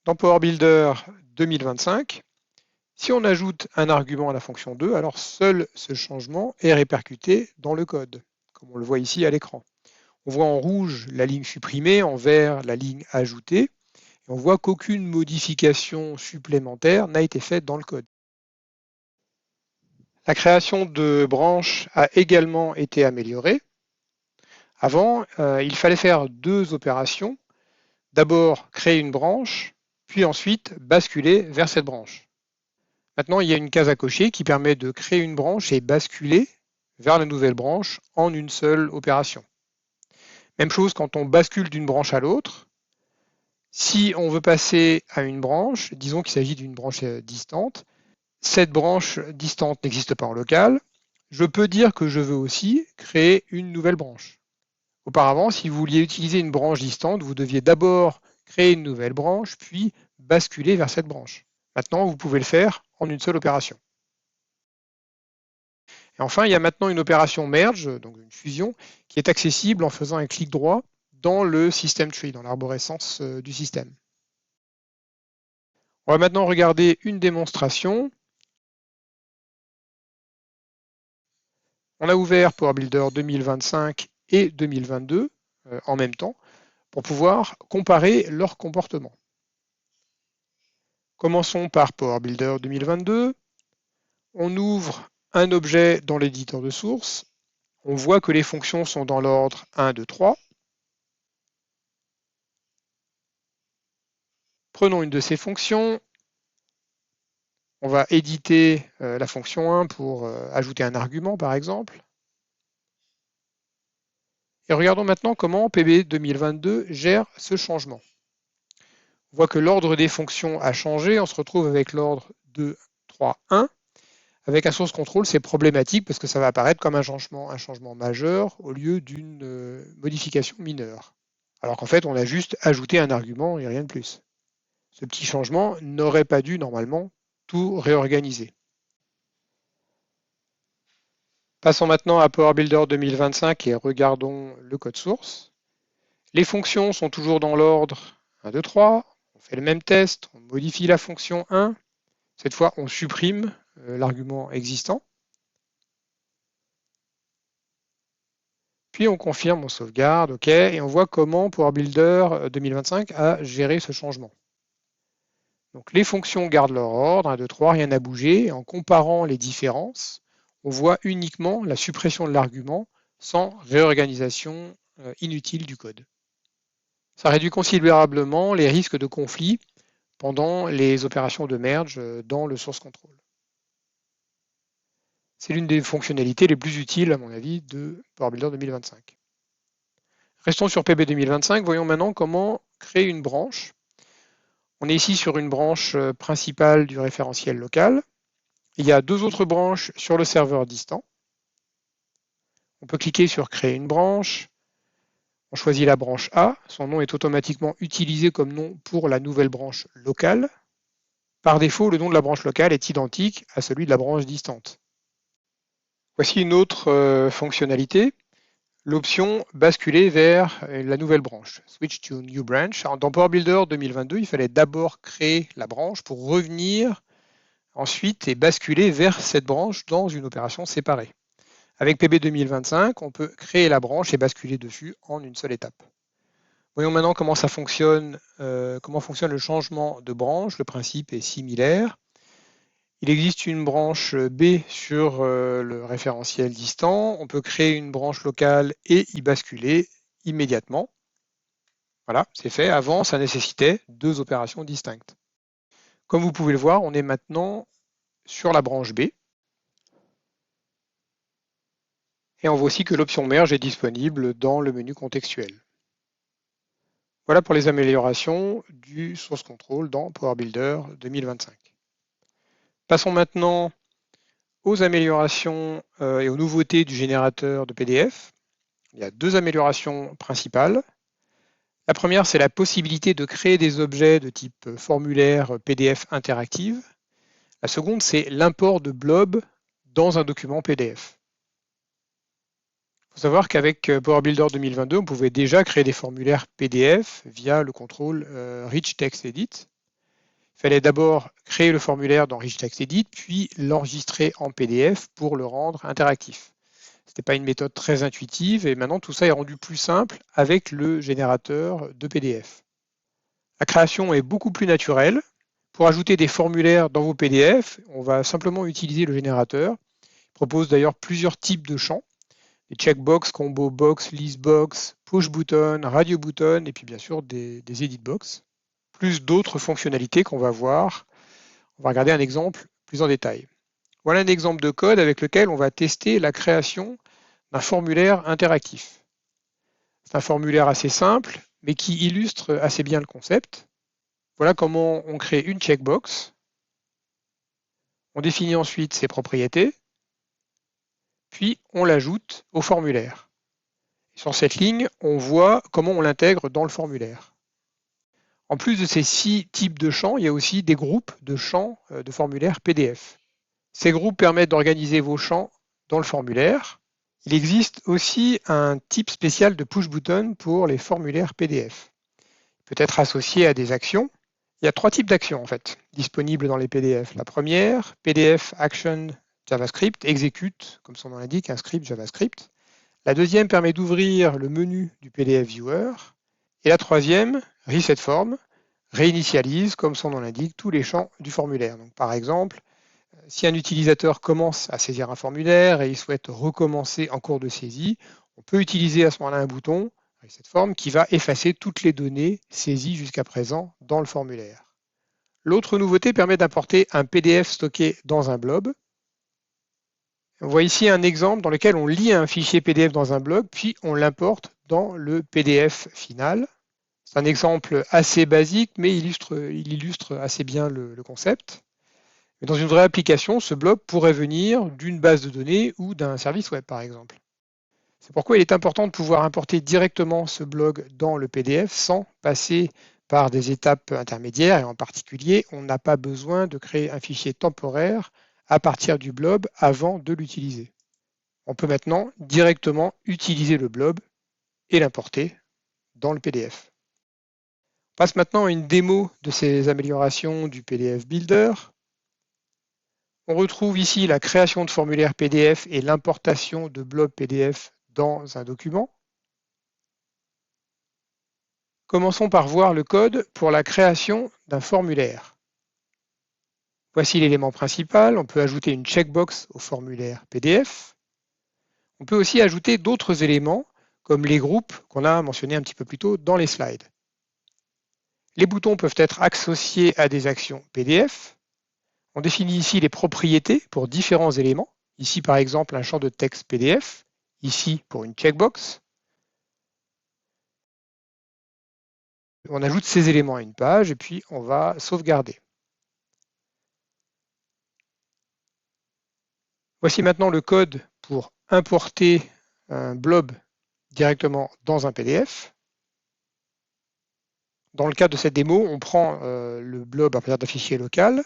Speaker 1: Dans Power Builder 2025, si on ajoute un argument à la fonction 2, alors seul ce changement est répercuté dans le code, comme on le voit ici à l'écran. On voit en rouge la ligne supprimée, en vert la ligne ajoutée, et on voit qu'aucune modification supplémentaire n'a été faite dans le code. La création de branches a également été améliorée. Avant, il fallait faire deux opérations. D'abord, créer une branche, puis ensuite basculer vers cette branche. Maintenant, il y a une case à cocher qui permet de créer une branche et basculer vers la nouvelle branche en une seule opération. Même chose quand on bascule d'une branche à l'autre. Si on veut passer à une branche, disons qu'il s'agit d'une branche distante, cette branche distante n'existe pas en local, je peux dire que je veux aussi créer une nouvelle branche. Auparavant, si vous vouliez utiliser une branche distante, vous deviez d'abord créer une nouvelle branche, puis basculer vers cette branche. Maintenant, vous pouvez le faire en une seule opération. Et enfin, il y a maintenant une opération merge, donc une fusion, qui est accessible en faisant un clic droit dans le system tree, dans l'arborescence du système. On va maintenant regarder une démonstration. On a ouvert Power Builder 2025 et 2022 en même temps pour pouvoir comparer leur comportement. Commençons par Power Builder 2022. On ouvre un objet dans l'éditeur de source. On voit que les fonctions sont dans l'ordre 1, 2, 3. Prenons une de ces fonctions. On va éditer la fonction 1 pour ajouter un argument, par exemple. Et regardons maintenant comment PB 2022 gère ce changement. On voit que l'ordre des fonctions a changé. On se retrouve avec l'ordre 2, 3, 1. Avec un source control, c'est problématique parce que ça va apparaître comme un changement majeur au lieu d'une modification mineure. Alors qu'en fait, on a juste ajouté un argument et rien de plus. Ce petit changement n'aurait pas dû normalement tout réorganiser. Passons maintenant à Power Builder 2025 et regardons le code source. Les fonctions sont toujours dans l'ordre 1, 2, 3. On fait le même test, on modifie la fonction 1. Cette fois, on supprime l'argument existant. Puis on confirme, on sauvegarde, OK, et on voit comment Power Builder 2025 a géré ce changement. Donc les fonctions gardent leur ordre, 1, 2, 3, rien n'a bougé. En comparant les différences, on voit uniquement la suppression de l'argument sans réorganisation inutile du code. Ça réduit considérablement les risques de conflit pendant les opérations de merge dans le source control. C'est l'une des fonctionnalités les plus utiles, à mon avis, de Power Builder 2025. Restons sur PB 2025, voyons maintenant comment créer une branche. On est ici sur une branche principale du référentiel local. Il y a 2 autres branches sur le serveur distant. On peut cliquer sur Créer une branche. On choisit la branche A. Son nom est automatiquement utilisé comme nom pour la nouvelle branche locale. Par défaut, le nom de la branche locale est identique à celui de la branche distante. Voici une autre fonctionnalité, l'option basculer vers la nouvelle branche, Switch to New Branch. Dans Power Builder 2022, il fallait d'abord créer la branche pour revenir ensuite et basculer vers cette branche dans une opération séparée. Avec PB 2025, on peut créer la branche et basculer dessus en une seule étape. Voyons maintenant comment ça fonctionne, comment fonctionne le changement de branche. Le principe est similaire. Il existe une branche B sur le référentiel distant. On peut créer une branche locale et y basculer immédiatement. Voilà, c'est fait. Avant, ça nécessitait 2 opérations distinctes. Comme vous pouvez le voir, on est maintenant sur la branche B. Et on voit aussi que l'option merge est disponible dans le menu contextuel. Voilà pour les améliorations du source control dans Power Builder 2025. Passons maintenant aux améliorations et aux nouveautés du générateur de PDF. Il y a 2 améliorations principales. La première, c'est la possibilité de créer des objets de type formulaire PDF interactive. La seconde, c'est l'import de blobs dans un document PDF. Il faut savoir qu'avec Power Builder 2022, on pouvait déjà créer des formulaires PDF via le contrôle Rich Text Edit. Il fallait d'abord créer le formulaire dans Rich Text Edit, puis l'enregistrer en PDF pour le rendre interactif. Ce n'était pas une méthode très intuitive et maintenant tout ça est rendu plus simple avec le générateur de PDF. La création est beaucoup plus naturelle. Pour ajouter des formulaires dans vos PDF, on va simplement utiliser le générateur. Il propose d'ailleurs plusieurs types de champs. Des checkbox, combo box, list box, push button, radio button et puis bien sûr des edit box. Plus d'autres fonctionnalités qu'on va voir. On va regarder un exemple plus en détail. Voilà un exemple de code avec lequel on va tester la création d'un formulaire interactif. C'est un formulaire assez simple, mais qui illustre assez bien le concept. Voilà comment on crée une checkbox. On définit ensuite ses propriétés, puis on l'ajoute au formulaire. Sur cette ligne, on voit comment on l'intègre dans le formulaire. En plus de ces 6 types de champs, il y a aussi des groupes de champs de formulaire PDF. Ces groupes permettent d'organiser vos champs dans le formulaire. Il existe aussi un type spécial de push button pour les formulaires PDF. Il peut être associé à des actions. Il y a 3 types d'actions en fait, disponibles dans les PDF. La première, PDF Action JavaScript, exécute, comme son nom l'indique, un script JavaScript. La deuxième permet d'ouvrir le menu du PDF Viewer. Et la troisième, Reset Form, réinitialise, comme son nom l'indique, tous les champs du formulaire. Donc, par exemple, si un utilisateur commence à saisir un formulaire et il souhaite recommencer en cours de saisie, on peut utiliser à ce moment-là un bouton, Reset Form, qui va effacer toutes les données saisies jusqu'à présent dans le formulaire. L'autre nouveauté permet d'importer un PDF stocké dans un blob. On voit ici un exemple dans lequel on lit un fichier PDF dans un blob, puis on l'importe dans le PDF final. C'est un exemple assez basique, mais il illustre assez bien le concept. Mais dans une vraie application, ce blob pourrait venir d'une base de données ou d'un service web, par exemple. C'est pourquoi il est important de pouvoir importer directement ce blob dans le PDF sans passer par des étapes intermédiaires. Et en particulier, on n'a pas besoin de créer un fichier temporaire à partir du blob avant de l'utiliser. On peut maintenant directement utiliser le blob et l'importer dans le PDF. On passe maintenant à une démo de ces améliorations du PDF Builder. On retrouve ici la création de formulaires PDF et l'importation de blobs PDF dans un document. Commençons par voir le code pour la création d'un formulaire. Voici l'élément principal. On peut ajouter une checkbox au formulaire PDF. On peut aussi ajouter d'autres éléments, comme les groupes qu'on a mentionnés un petit peu plus tôt dans les slides. Les boutons peuvent être associés à des actions PDF. On définit ici les propriétés pour différents éléments. Ici, par exemple, un champ de texte PDF. Ici, pour une checkbox. On ajoute ces éléments à une page et puis on va sauvegarder. Voici maintenant le code pour importer un blob directement dans un PDF. Dans le cadre de cette démo, on prend le blob à partir d'un fichier local,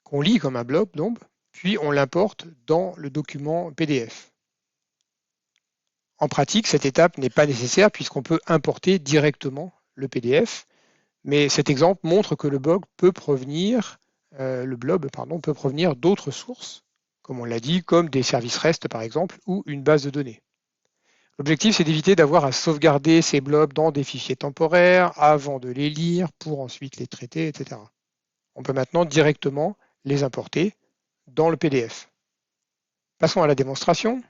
Speaker 1: qu'on lit comme un blob, donc, puis on l'importe dans le document PDF. En pratique, cette étape n'est pas nécessaire puisqu'on peut importer directement le PDF, mais cet exemple montre que le blob peut provenir d'autres sources, comme on l'a dit, comme des services REST par exemple, ou une base de données. L'objectif, c'est d'éviter d'avoir à sauvegarder ces blobs dans des fichiers temporaires avant de les lire pour ensuite les traiter, etc. On peut maintenant directement les importer dans le PDF. Passons à la démonstration.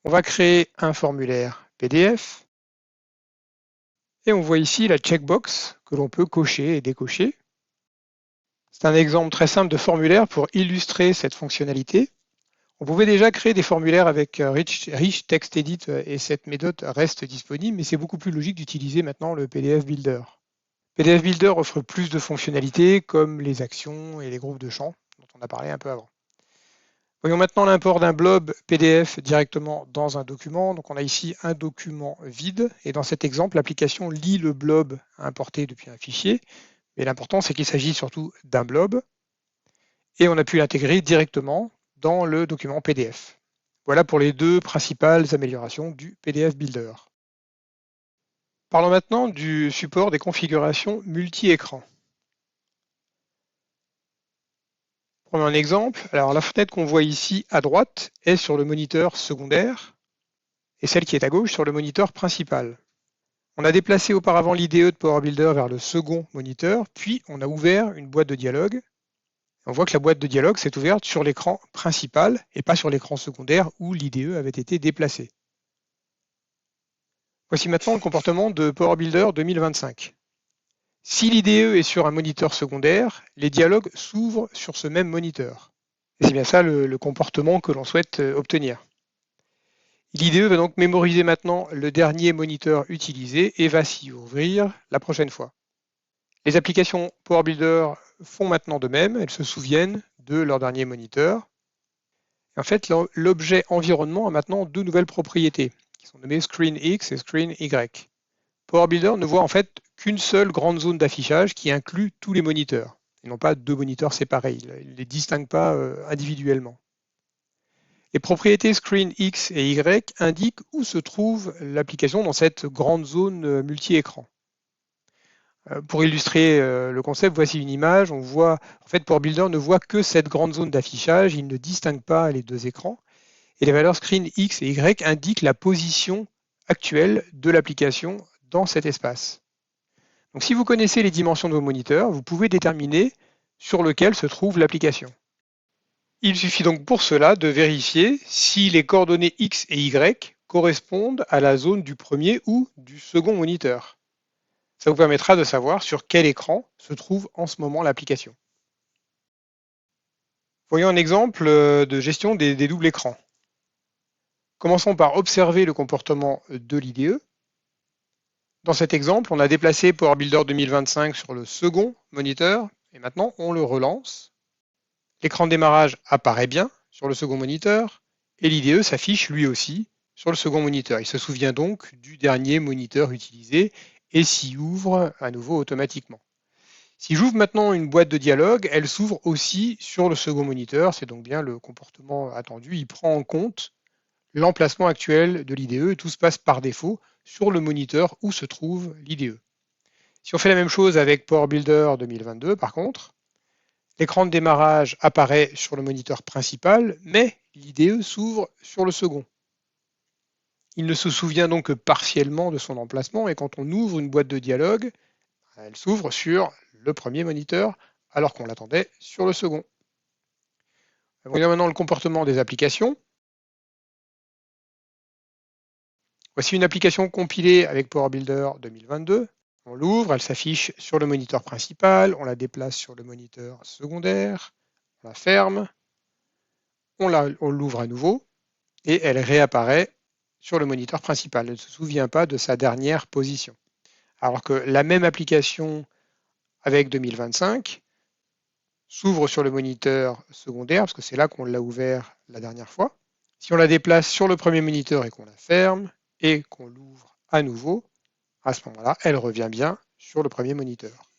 Speaker 1: On va créer un formulaire PDF et on voit ici la checkbox que l'on peut cocher et décocher. C'est un exemple très simple de formulaire pour illustrer cette fonctionnalité. On pouvait déjà créer des formulaires avec Rich Text Edit et cette méthode reste disponible, mais c'est beaucoup plus logique d'utiliser maintenant le PDF Builder. PDF Builder offre plus de fonctionnalités comme les actions et les groupes de champs dont on a parlé un peu avant. Voyons maintenant l'import d'un blob PDF directement dans un document. Donc on a ici un document vide et dans cet exemple, l'application lit le blob importé depuis un fichier. Mais l'important, c'est qu'il s'agit surtout d'un blob et on a pu l'intégrer directement dans le document PDF. Voilà pour les deux principales améliorations du PDF Builder. Parlons maintenant du support des configurations multi-écran. Prenons un exemple. Alors, la fenêtre qu'on voit ici à droite est sur le moniteur secondaire et celle qui est à gauche sur le moniteur principal. On a déplacé auparavant l'IDE de Power Builder vers le second moniteur, puis on a ouvert une boîte de dialogue. On voit que la boîte de dialogue s'est ouverte sur l'écran principal et pas sur l'écran secondaire où l'IDE avait été déplacé. Voici maintenant le comportement de Power Builder 2025. Si l'IDE est sur un moniteur secondaire, les dialogues s'ouvrent sur ce même moniteur. Et c'est bien ça le comportement que l'on souhaite obtenir. L'IDE va donc mémoriser maintenant le dernier moniteur utilisé et va s'y ouvrir la prochaine fois. Les applications Power Builder font maintenant de même, elles se souviennent de leur dernier moniteur. En fait, l'objet environnement a maintenant deux nouvelles propriétés qui sont nommées Screen X et Screen Y. Power Builder ne voit en fait qu'une seule grande zone d'affichage qui inclut tous les moniteurs, et non pas deux moniteurs séparés. Il ne les distingue pas individuellement. Les propriétés Screen X et Y indiquent où se trouve l'application dans cette grande zone multi-écran. Pour illustrer le concept, voici une image. On voit, en fait, Power Builder ne voit que cette grande zone d'affichage. Il ne distingue pas les deux écrans. Et les valeurs Screen X et Y indiquent la position actuelle de l'application dans cet espace. Donc, si vous connaissez les dimensions de vos moniteurs, vous pouvez déterminer sur lequel se trouve l'application. Il suffit donc pour cela de vérifier si les coordonnées X et Y correspondent à la zone du premier ou du second moniteur. Ça vous permettra de savoir sur quel écran se trouve en ce moment l'application. Voyons un exemple de gestion des doubles écrans. Commençons par observer le comportement de l'IDE. Dans cet exemple, on a déplacé Power Builder 2025 sur le second moniteur et maintenant on le relance. L'écran de démarrage apparaît bien sur le second moniteur et l'IDE s'affiche lui aussi sur le second moniteur. Il se souvient donc du dernier moniteur utilisé et s'y ouvre à nouveau automatiquement. Si j'ouvre maintenant une boîte de dialogue, elle s'ouvre aussi sur le second moniteur. C'est donc bien le comportement attendu. Il prend en compte l'emplacement actuel de l'IDE et tout se passe par défaut sur le moniteur où se trouve l'IDE. Si on fait la même chose avec Power Builder 2022, par contre, l'écran de démarrage apparaît sur le moniteur principal, mais l'IDE s'ouvre sur le second. Il ne se souvient donc que partiellement de son emplacement, et quand on ouvre une boîte de dialogue, elle s'ouvre sur le premier moniteur, alors qu'on l'attendait sur le second. Voyons maintenant le comportement des applications. Voici une application compilée avec Power Builder 2022. On l'ouvre, elle s'affiche sur le moniteur principal, on la déplace sur le moniteur secondaire, on la ferme, on l'ouvre à nouveau, et elle réapparaît sur le moniteur principal. Elle ne se souvient pas de sa dernière position. Alors que la même application avec 2025 s'ouvre sur le moniteur secondaire, parce que c'est là qu'on l'a ouvert la dernière fois. Si on la déplace sur le premier moniteur et qu'on la ferme, et qu'on l'ouvre à nouveau, à ce moment-là, elle revient bien sur le premier moniteur.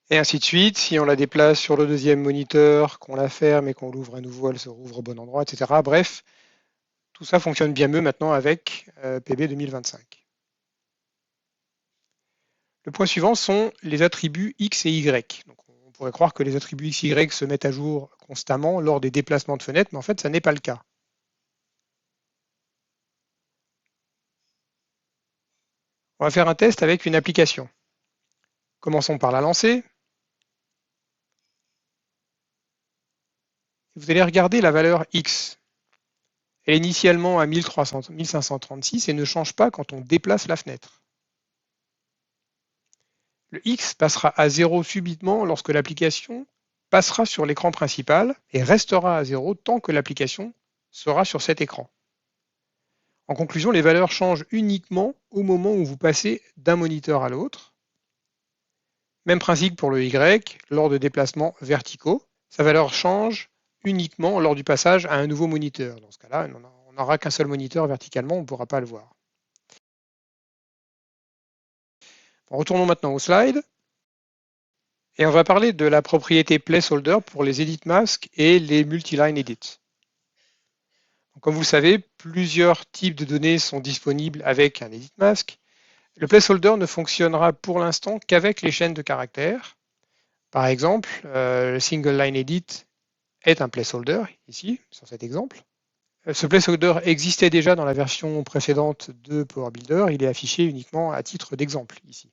Speaker 1: Et ainsi de suite, si on la déplace sur le deuxième moniteur, qu'on la ferme et qu'on l'ouvre à nouveau, elle se rouvre au bon endroit, etc. Bref, tout ça fonctionne bien mieux maintenant avec PB 2025. Le point suivant sont les attributs X et Y. Donc, on pourrait croire que les attributs X et Y se mettent à jour constamment lors des déplacements de fenêtres, mais en fait, ça n'est pas le cas. On va faire un test avec une application. Commençons par la lancer. Vous allez regarder la valeur X. Elle est initialement à 1536 et ne change pas quand on déplace la fenêtre. Le X passera à 0 subitement lorsque l'application passera sur l'écran principal et restera à 0 tant que l'application sera sur cet écran. En conclusion, les valeurs changent uniquement au moment où vous passez d'un moniteur à l'autre. Même principe pour le Y, lors de déplacements verticaux. Sa valeur change uniquement lors du passage à un nouveau moniteur. Dans ce cas-là, on n'aura qu'un seul moniteur verticalement, on ne pourra pas le voir. Retournons maintenant au slide. Et on va parler de la propriété placeholder pour les edit masks et les multiline edits. Donc, comme vous le savez, plusieurs types de données sont disponibles avec un edit mask. Le placeholder ne fonctionnera pour l'instant qu'avec les chaînes de caractères. Par exemple, le single line edit est un placeholder, ici, sur cet exemple. Ce placeholder existait déjà dans la version précédente de Power Builder, il est affiché uniquement à titre d'exemple, ici.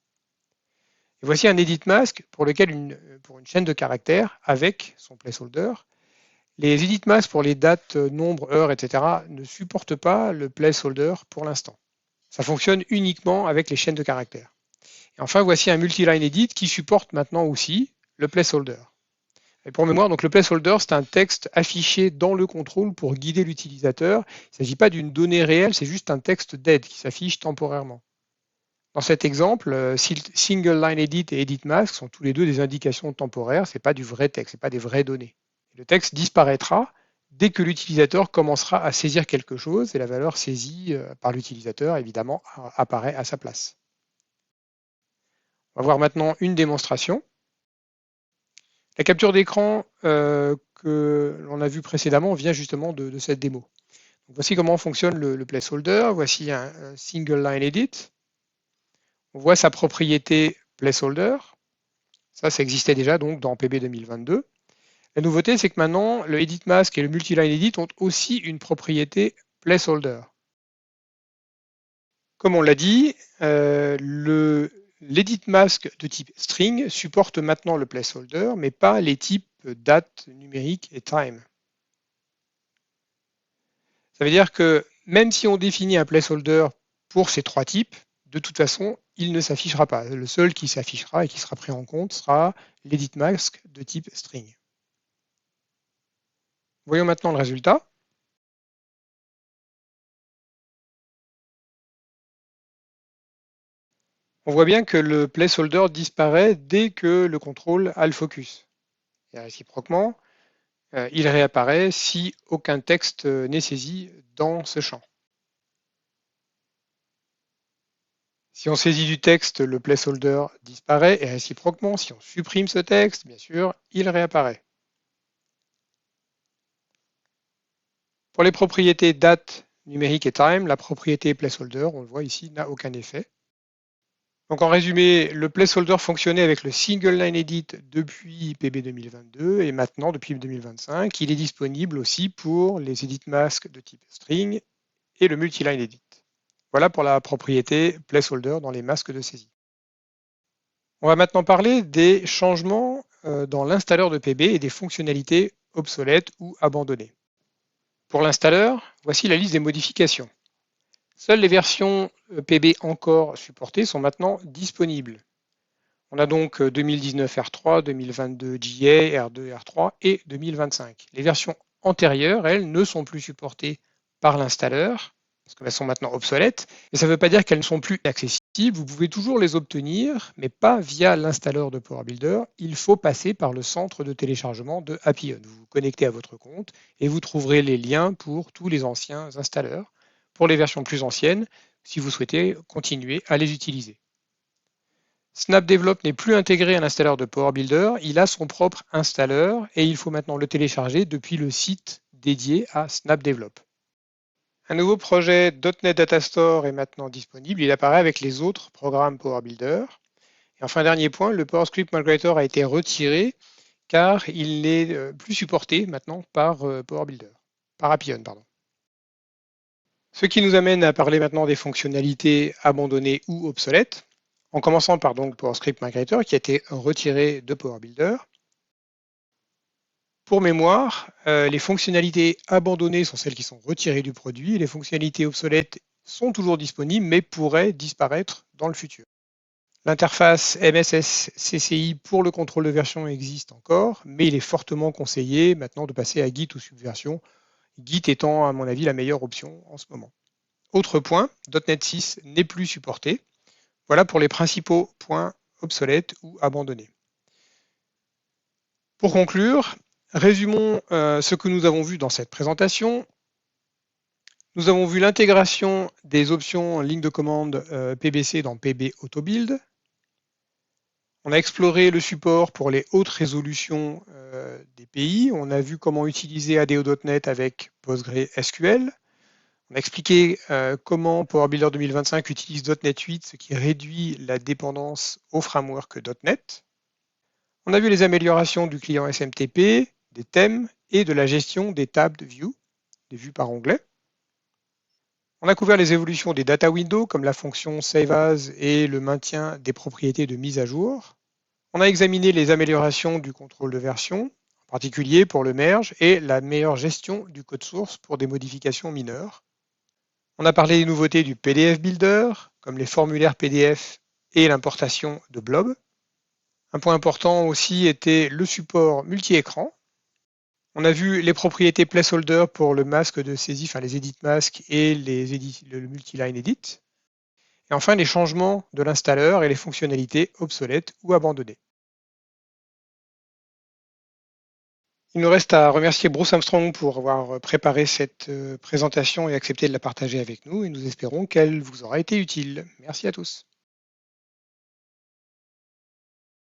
Speaker 1: Et voici un edit mask pour lequel pour une chaîne de caractères avec son placeholder. Les edit masks pour les dates, nombres, heures, etc. ne supportent pas le placeholder pour l'instant. Ça fonctionne uniquement avec les chaînes de caractères. Et enfin, voici un multiline edit qui supporte maintenant aussi le placeholder. Et pour mémoire, donc le placeholder, c'est un texte affiché dans le contrôle pour guider l'utilisateur. Il ne s'agit pas d'une donnée réelle, c'est juste un texte d'aide qui s'affiche temporairement. Dans cet exemple, single line edit et edit mask sont tous les deux des indications temporaires, ce n'est pas du vrai texte, ce n'est pas des vraies données. Le texte disparaîtra dès que l'utilisateur commencera à saisir quelque chose et la valeur saisie par l'utilisateur, évidemment, apparaît à sa place. On va voir maintenant une démonstration. La capture d'écran que l'on a vue précédemment vient justement de cette démo. Donc, voici comment fonctionne le placeholder. Voici un single line edit. On voit sa propriété placeholder. Ça existait déjà donc dans PB 2022. La nouveauté, c'est que maintenant, le edit mask et le multiline edit ont aussi une propriété placeholder. Comme on l'a dit, l'edit mask de type string supporte maintenant le placeholder, mais pas les types date, numérique et time. Ça veut dire que même si on définit un placeholder pour ces trois types, de toute façon, il ne s'affichera pas. Le seul qui s'affichera et qui sera pris en compte sera l'edit mask de type string. Voyons maintenant le résultat. On voit bien que le placeholder disparaît dès que le contrôle a le focus. Et réciproquement, il réapparaît si aucun texte n'est saisi dans ce champ. Si on saisit du texte, le placeholder disparaît et réciproquement, si on supprime ce texte, bien sûr, il réapparaît. Pour les propriétés date, numérique et time, la propriété placeholder, on le voit ici, n'a aucun effet. Donc en résumé, le placeholder fonctionnait avec le single line edit depuis PB 2022 et maintenant depuis 2025, il est disponible aussi pour les edit masks de type string et le multi-line edit. Voilà pour la propriété placeholder dans les masques de saisie. On va maintenant parler des changements dans l'installeur de PB et des fonctionnalités obsolètes ou abandonnées. Pour l'installeur, voici la liste des modifications. Seules les versions PB encore supportées sont maintenant disponibles. On a donc 2019 R3, 2022 GA, R2, R3 et 2025. Les versions antérieures, elles, ne sont plus supportées par l'installeur, parce qu'elles sont maintenant obsolètes, et ça ne veut pas dire qu'elles ne sont plus accessibles. Vous pouvez toujours les obtenir, mais pas via l'installeur de Power Builder. Il faut passer par le centre de téléchargement de Appian. Vous vous connectez à votre compte et vous trouverez les liens pour tous les anciens installeurs. Pour les versions plus anciennes, si vous souhaitez continuer à les utiliser. SnapDevelop n'est plus intégré à l'installeur de Power Builder, il a son propre installeur et il faut maintenant le télécharger depuis le site dédié à SnapDevelop. Un nouveau projet .NET Data Store est maintenant disponible, il apparaît avec les autres programmes Power Builder. Et enfin, dernier point, le PowerScript Migrator a été retiré car il n'est plus supporté maintenant par Power Builder, par Appian, pardon. Ce qui nous amène à parler maintenant des fonctionnalités abandonnées ou obsolètes, en commençant par donc PowerScript Migrator qui a été retiré de Power Builder. Pour mémoire, les fonctionnalités abandonnées sont celles qui sont retirées du produit, et les fonctionnalités obsolètes sont toujours disponibles mais pourraient disparaître dans le futur. L'interface MSS CCI pour le contrôle de version existe encore, mais il est fortement conseillé maintenant de passer à Git ou Subversion, Git étant à mon avis la meilleure option en ce moment. Autre point, .NET 6 n'est plus supporté. Voilà pour les principaux points obsolètes ou abandonnés. Pour conclure, résumons ce que nous avons vu dans cette présentation. Nous avons vu l'intégration des options ligne de commande PBC dans PB AutoBuild. On a exploré le support pour les hautes résolutions des pays. On a vu comment utiliser ADO.NET avec PostgreSQL. On a expliqué comment Power Builder 2025 utilise .NET 8, ce qui réduit la dépendance au framework .NET. On a vu les améliorations du client SMTP, des thèmes et de la gestion des tables de view, des vues par onglet. On a couvert les évolutions des data windows comme la fonction Save As et le maintien des propriétés de mise à jour. On a examiné les améliorations du contrôle de version, en particulier pour le merge et la meilleure gestion du code source pour des modifications mineures. On a parlé des nouveautés du PDF Builder, comme les formulaires PDF et l'importation de blobs. Un point important aussi était le support multi-écran. On a vu les propriétés placeholder pour le masque de saisie, enfin les edit masks et le multi-line edit. Et enfin les changements de l'installeur et les fonctionnalités obsolètes ou abandonnées. Il nous reste à remercier Bruce Armstrong pour avoir préparé cette présentation et accepté de la partager avec nous, et nous espérons qu'elle vous aura été utile. Merci à tous.